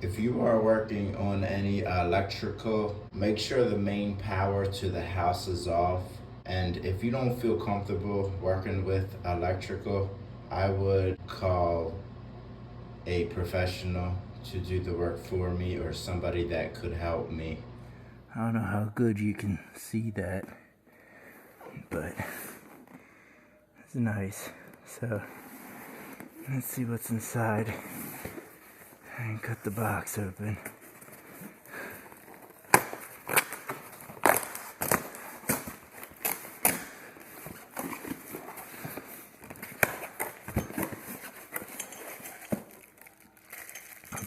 If you are working on any electrical, make sure the main power to the house is off. And if you don't feel comfortable working with electrical, I would call a professional to do the work for me or somebody that could help me. I don't know how good you can see that, but it's nice. So let's see what's inside and cut the box open.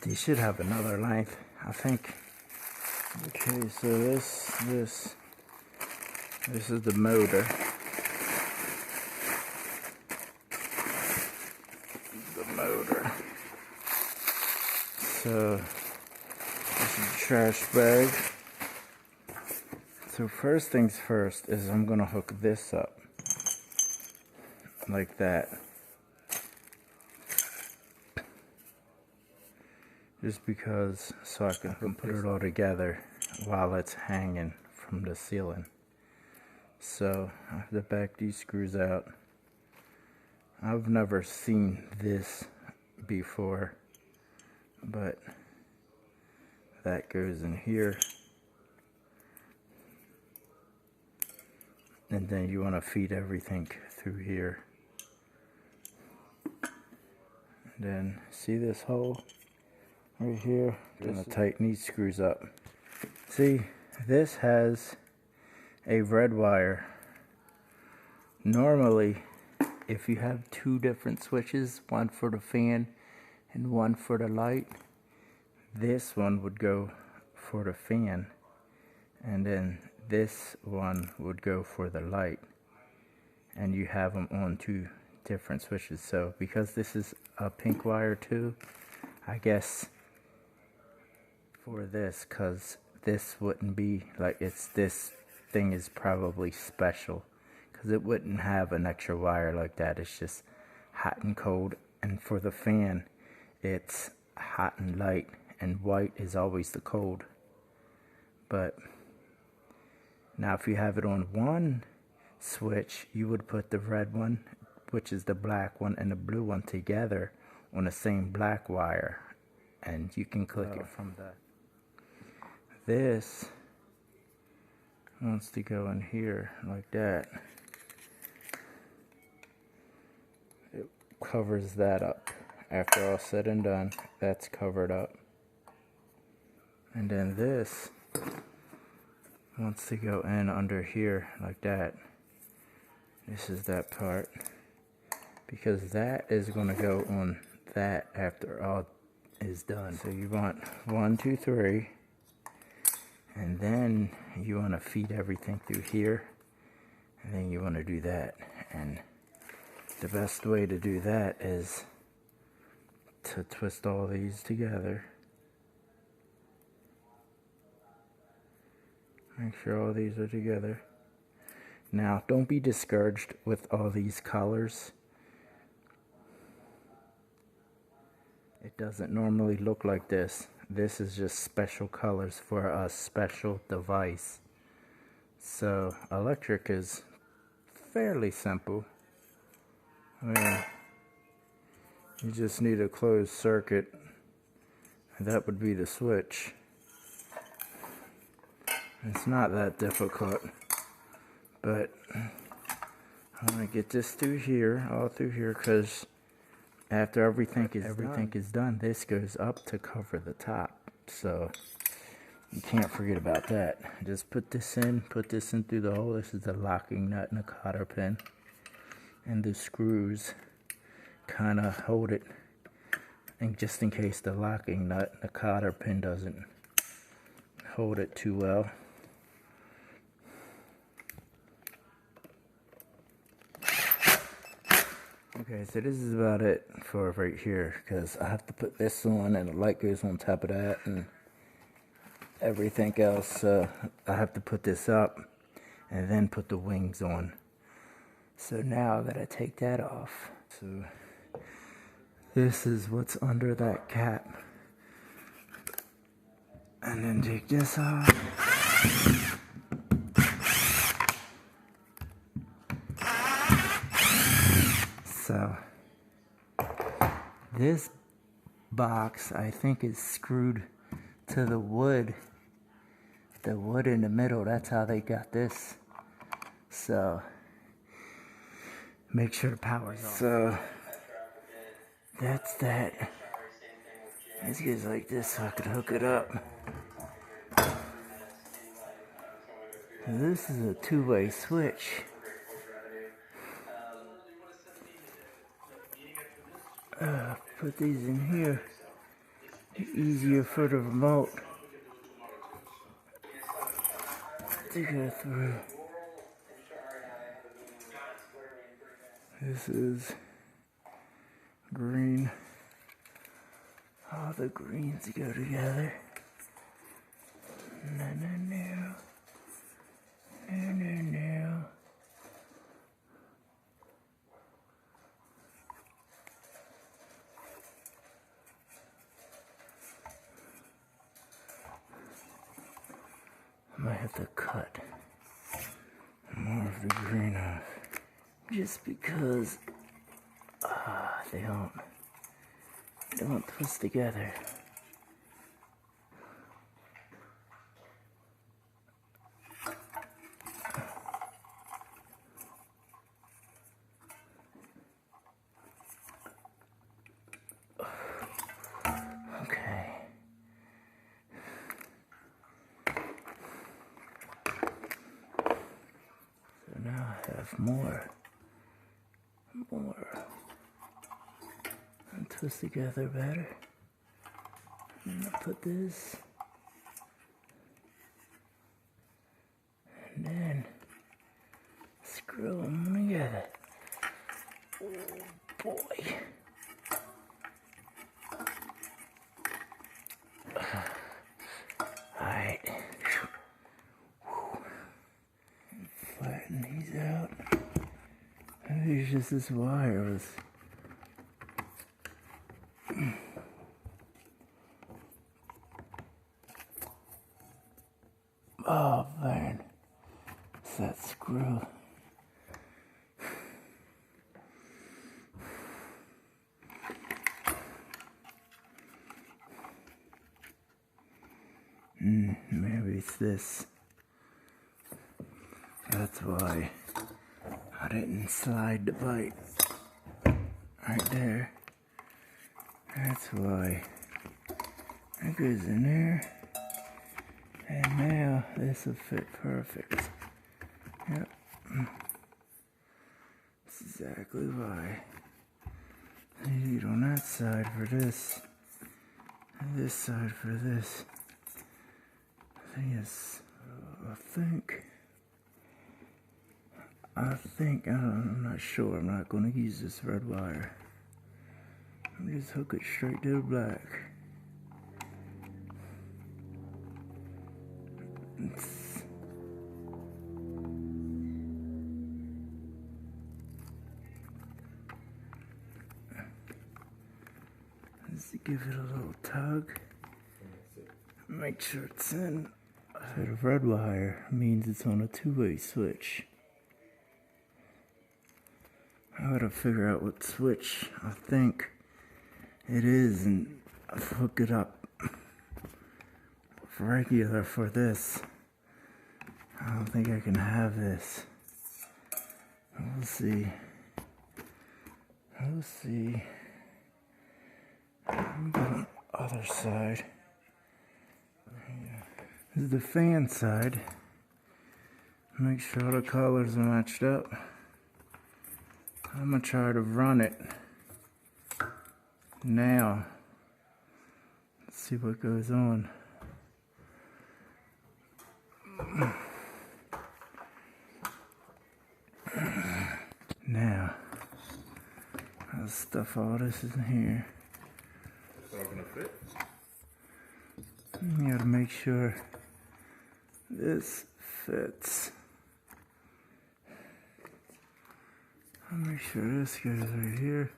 They should have another length, I think. Okay, so this is the motor. So this is a trash bag. So first things first is I'm gonna hook this up like that. Just because, so I can put it all together while it's hanging from the ceiling. So I have to back these screws out. I've never seen this before, but that goes in here. And then you want to feed everything through here. And then see this hole right here? I'm gonna tighten these screws up. See, this has a red wire. Normally, if you have two different switches, one for the fan and one for the light, this one would go for the fan, and then this one would go for the light, and you have them on two different switches. So because this is a pink wire too, I guess for this, because this wouldn't be like, this thing is probably special because it wouldn't have an extra wire like that. It's just hot and cold, and for the fan it's hot and light, and white is always the cold. But now if you have it on one switch, you would put the red one, which is the black one, and the blue one together on the same black wire, and you can click it from that. This wants to go in here like that. It covers that up. After all said and done, that's covered up. And then this wants to go in under here like that. This is that part, because that is going to go on that after all is done. So you want 1, 2, 3, and then you want to feed everything through here, and then you want to do that. And the best way to do that is to twist all these together. Make sure all these are together. Now, don't be discouraged with all these colors. It doesn't normally look like this. This is just special colors for a special device. So, electric is fairly simple. I mean, you just need a closed circuit, and that would be the switch. It's not that difficult, but I'm gonna get this through here, all through here, because after everything is done, this goes up to cover the top. So you can't forget about that. Just put this in through the hole. This is the locking nut and the cotter pin, and the screws kind of hold it, and just in case the locking nut and the cotter pin doesn't hold it too well. Okay, so this is about it for right here, because I have to put this on and the light goes on top of that and everything else. So I have to put this up and then put the wings on. So now that I take that off, so this is what's under that cap. And then take this off. So this box, I think, is screwed to the wood in the middle. That's how they got this. So make sure the power's off. So that's that. Let's get like this so I can hook it up. This is a two-way switch. Put these in here. Easier for the remote to go through. This is green. All the greens go together. No, no, no. No, no, no. I might have to cut more of the green off, just because they don't twist together. Okay. So now I have more. And twist together better. And I'll put this. And then screw them together. Oh boy. Alright. Flatten these out. Maybe it's just this wire was. Oh man, it's that screw. Maybe it's this. That's why I didn't slide the bite right there. That's why it goes in there. And now this will fit perfect. Yep. That's exactly why. I need on that side for this. And this side for this. I think, I'm not sure. I'm not going to use this red wire. I'm just hook it straight to the black. Let's give it a little tug. Make sure it's in. The red wire means it's on a two-way switch. I gotta figure out what switch I think it is and hook it up regular for this. I don't think I can have this. We'll see. We'll see. Let me go on the other side. This is the fan side. Make sure all the colors are matched up. I'm gonna try to run it now. Let's see what goes on. Now, I'll stuff all this in here. It's all gonna fit? You gotta make sure this fits. I'll make sure this goes right here.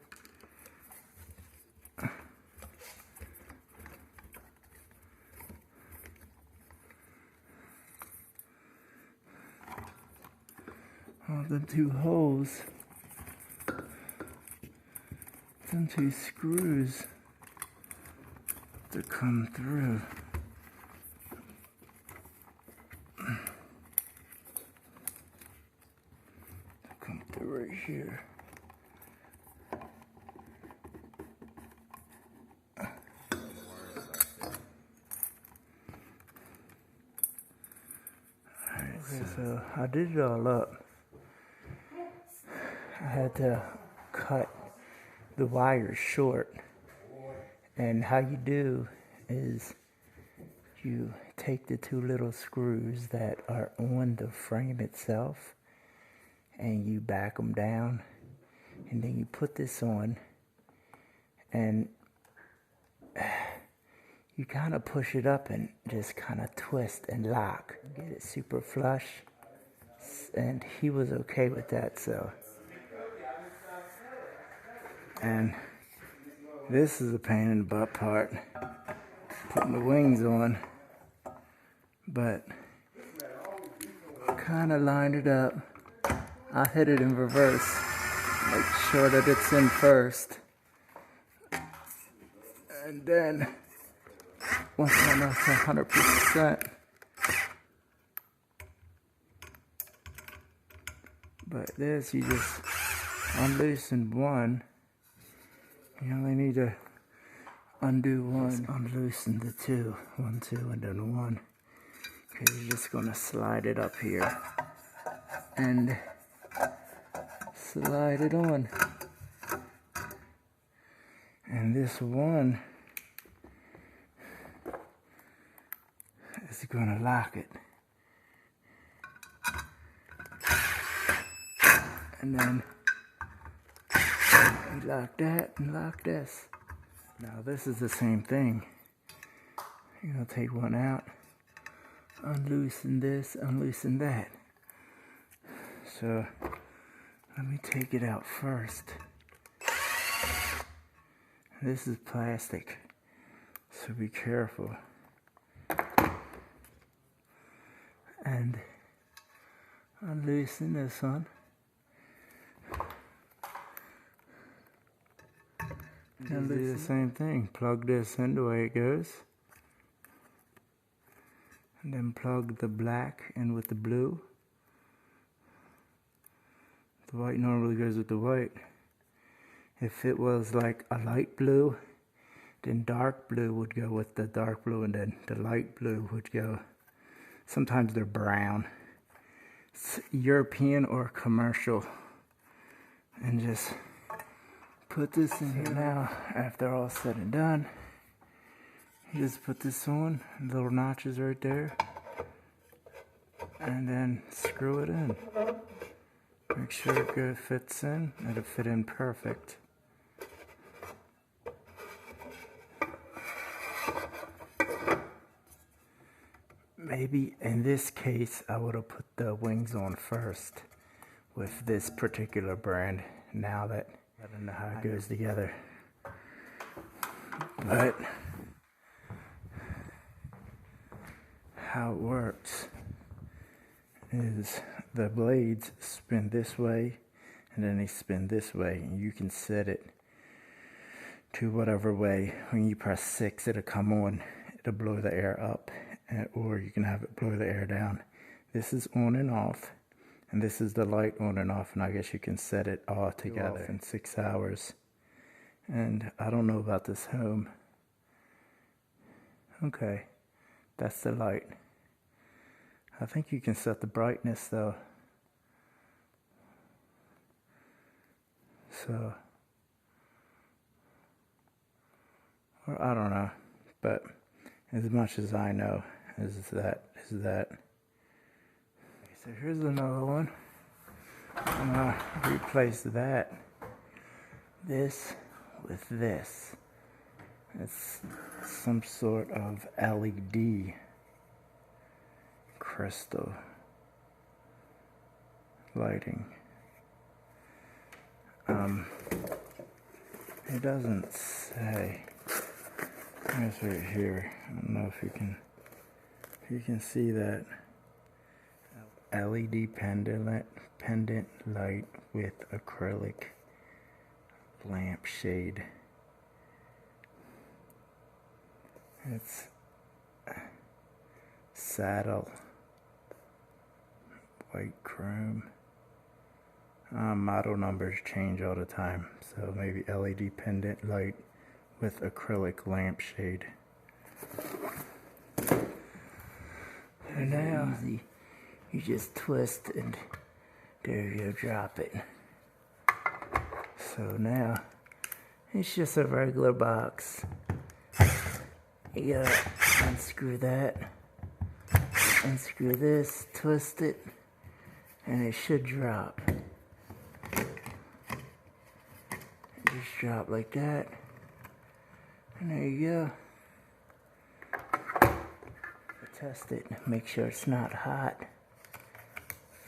Now them two holes, them two screws to come through. Come through right here. So I did it all up. I had to cut the wires short. And how you do is you take the two little screws that are on the frame itself and you back them down. And then you put this on and you kind of push it up and just kind of twist and lock. Get it super flush. And he was okay with that, so. And this is a pain in the butt part. Putting the wings on. But kind of lined it up. I hit it in reverse. Make sure that it's in first. And then once I know it's 100%. But this, you just unloosen one. You only need to undo one. Just unloosen the two. 1, 2, and then 1. Because you're just going to slide it up here. And slide it on. And this one is going to lock it. And then you lock that and lock this. Now this is the same thing. You're going to take one out, unloosen this, unloosen that. So let me take it out first. This is plastic, so be careful. And unloosen this one. And do the same thing. Plug this in the way it goes. And then plug the black in with the blue. The white normally goes with the white. If it was like a light blue, then dark blue would go with the dark blue, and then the light blue would go. Sometimes they're brown. It's European or commercial. And just put this in here now. After all said and done, you just put this on, little notches right there, and then screw it in. Make sure it fits in. It'll fit in perfect. Maybe in this case I would have put the wings on first with this particular brand. Now that I don't know how it goes together, but how it works is the blades spin this way and then they spin this way, and you can set it to whatever way. When you press 6, it'll come on, it'll blow the air up, or you can have it blow the air down. This is on and off. And this is the light on and off, and I guess you can set it all together in 6 hours. And I don't know about this home. Okay, that's the light. I think you can set the brightness though. So, or I don't know, but as much as I know is that. So here's another one. I'm gonna replace this with this. It's some sort of LED crystal lighting. It doesn't say. It's right here. I don't know if you can see that. LED pendant light with acrylic lampshade. It's saddle white chrome. Model numbers change all the time, so maybe LED pendant light with acrylic lampshade. And now you just twist and there you go, drop it. So now it's just a regular box. You gotta unscrew that, unscrew this, twist it, and it should drop. Just drop like that, and there you go. Test it, make sure it's not hot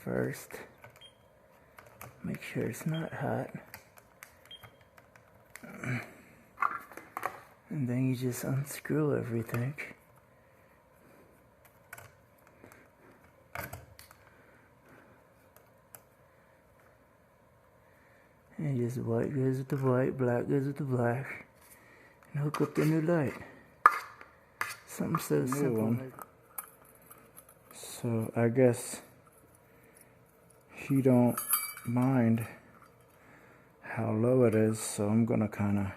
first. Make sure it's not hot. And then you just unscrew everything. And just white goes with the white, black goes with the black. And hook up the new light. Something so simple. So I guess he don't mind how low it is, so I'm gonna kinda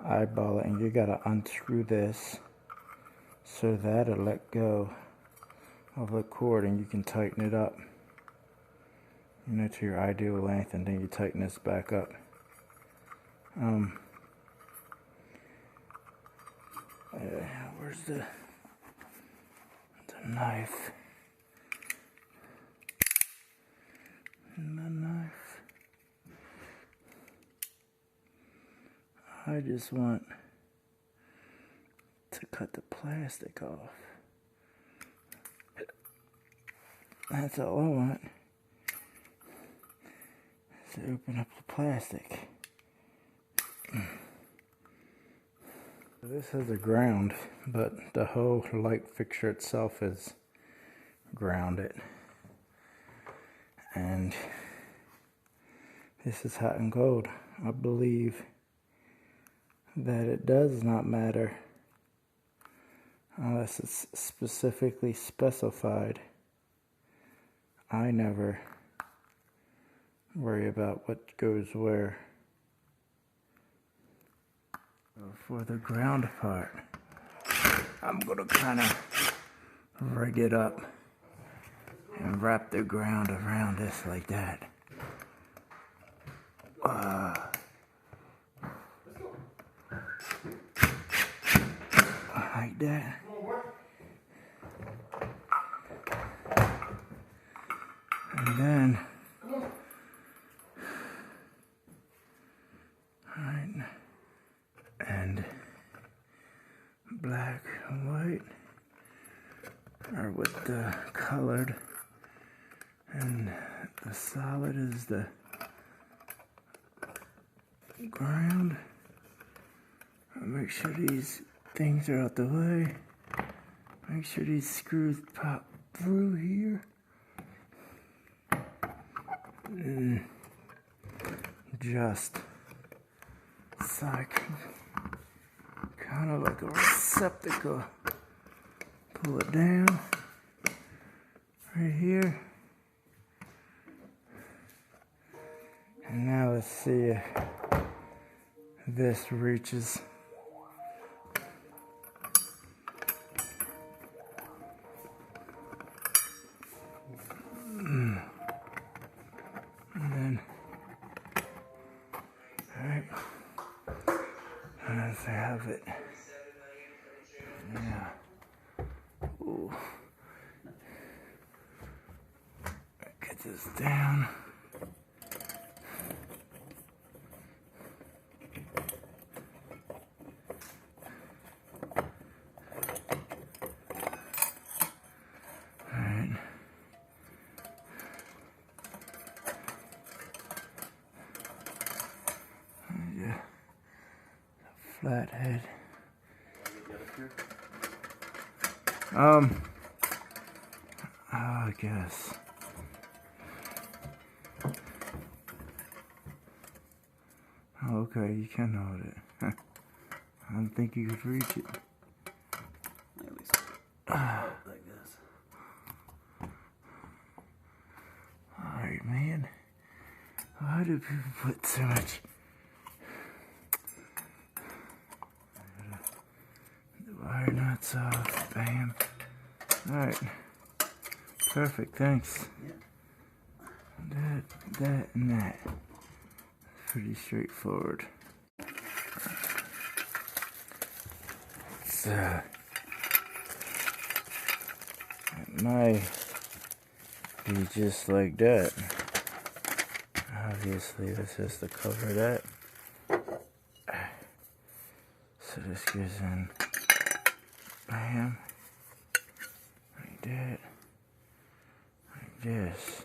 eyeball it, and you gotta unscrew this so that'll let go of the cord and you can tighten it up, you know, to your ideal length, and then you tighten this back up. Where's the knife? The knife. I just want to cut the plastic off. That's all I want. So open up the plastic. This has a ground, but the whole light fixture itself is grounded. And this is hot and cold. I believe that it does not matter unless it's specifically specified. I never worry about what goes where. For the ground part, I'm gonna kind of rig it up and wrap the ground around this like that. Like that. And then, right, and black and white are with the colored, and the solid is the ground. I'll make sure these things are out the way. Make sure these screws pop through here. And just so I can kind of like a receptacle pull it down right here. And now let's see if this reaches. And then, alright, as I have it. Yeah. Ooh. Get this down. Flathead. I guess. Okay, you can hold it. I don't think you could reach it. At least like this. Alright, man. Why do people put so much? The wire nuts off. Bam. Alright. Perfect, thanks. Yeah. That, and that. Pretty straightforward. So, it might be just like that. Obviously, this has to cover that. So this goes in. Bam. Like that. Like this.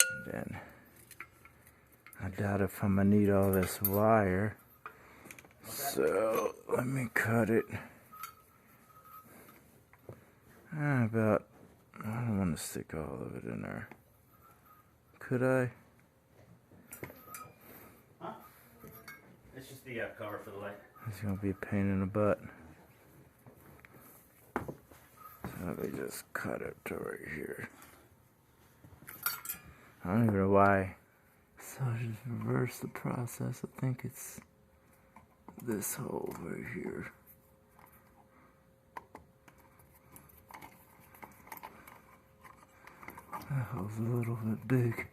And then I doubt if I'm gonna need all this wire. So let me cut it. I don't want to stick all of it in there. Could I? Huh? It's just the cover for the light. It's gonna be a pain in the butt. So let me just cut it to right here. I don't even know why. So I just reverse the process. I think it's this hole right here. That hole's a little bit big.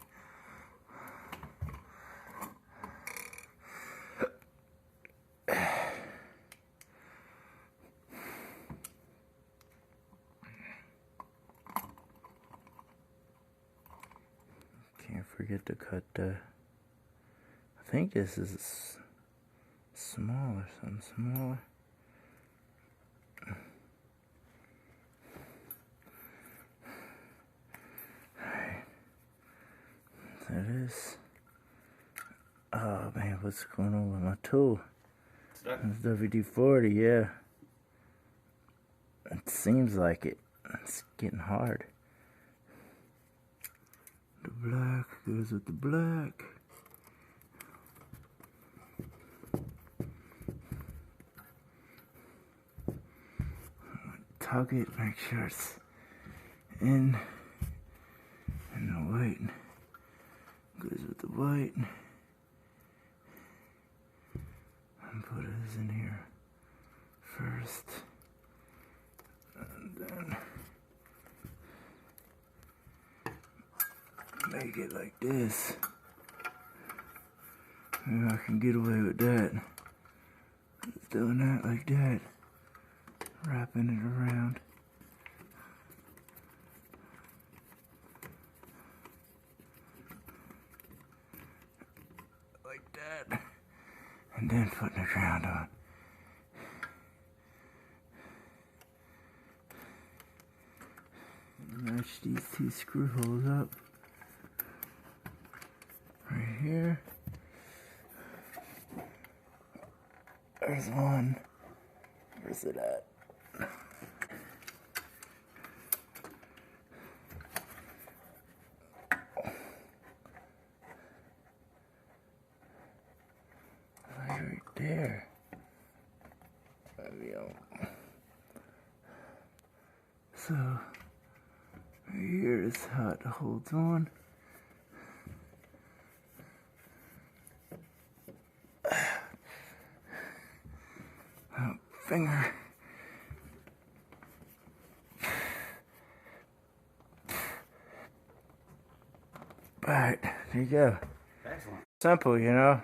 Can't forget to cut the. I think this is smaller, something smaller. Alright. That is. Oh man, what's going on with my tool? Stuck? It's WD-40, yeah. It seems like it. It's getting hard. The black goes with the black. Tug it, make sure it's in. And the white goes with the white. And put this in here first. And then make it like this. Maybe I can get away with that. Just doing that like that. Wrapping it around. Like that. And then putting the ground on. Match these two screw holes up. Right here. There's one. Where's it at? Right there. So, here is how it holds on. Finger. Alright, there you go. Excellent. Simple, you know.